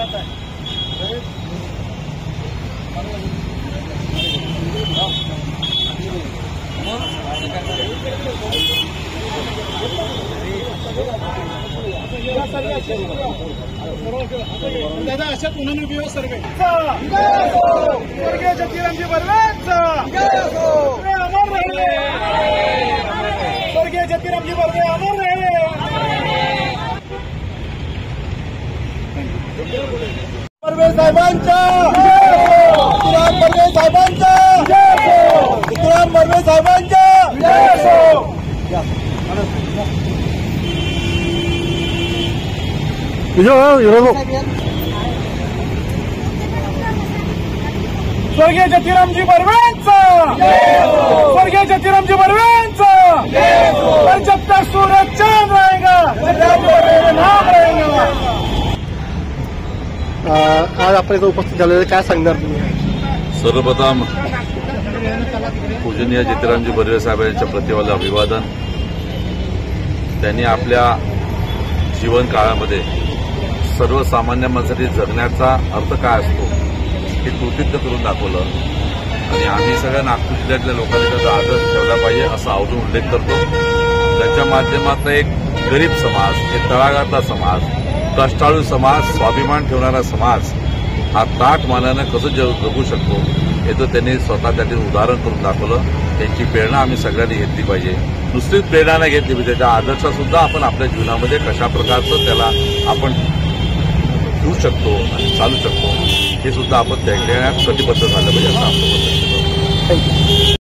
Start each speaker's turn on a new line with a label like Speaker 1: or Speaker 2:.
Speaker 1: जाता है। दादा अशा पुनर्विवाह सर्वे स्वर्गीय जतीरामजी बर्वेचा अमर रहे, स्वर्गीय जतीरामजी बर्वे अमर रहे। बर्वे साहेबांच्या, जतीराम बर्वे साहेबांच्या, जतीराम बर्वे साहेबांच्या। स्वर्गीय जतीरामजी बर्वेचा, स्वर्गीय जतीरामजी बर्वेचा। पर जब तक सूरज चांद रहेगा नाम रहेगा।
Speaker 2: आज आपण इथं उपस्थित झालेले काय सांगणार तुम्ही?
Speaker 3: सर्वप्रथम पूजनीय जतीरामजी बर्वे साहेब यांच्या प्रतिवाला अभिवादन। त्यांनी आपल्या जीवन काळामध्ये सर्वसामान्य माणसासाठी जगण्याचा अर्थ काय असतो हे कृतीत्व करून दाखवलं आणि आम्ही सगळ्या नागपूर जिल्ह्यातल्या लोकांनी त्याचा आदर ठेवला पाहिजे असा आवर्जून उल्लेख करतो। त्याच्या माध्यमातून एक गरीब समाज, एक तळागाळातला समाज, कष्टाळू समाज, स्वाभिमान ठेवणारा समाज हा ताठ मानानं कसं जगू शकतो हे तर त्यांनी स्वतः त्यातील उदाहरण करून दाखवलं। त्यांची प्रेरणा आम्ही सगळ्यांनी घेतली पाहिजे। नुसतीच प्रेरणा नाही घेतली पाहिजे, त्याच्या आदर्शसुद्धा आपण आपल्या जीवनामध्ये कशा प्रकारचं त्याला आपण घेऊ शकतो आणि चालू शकतो हे सुद्धा आपण त्या कटिबद्ध झालं पाहिजे असं आपलं मत आहे।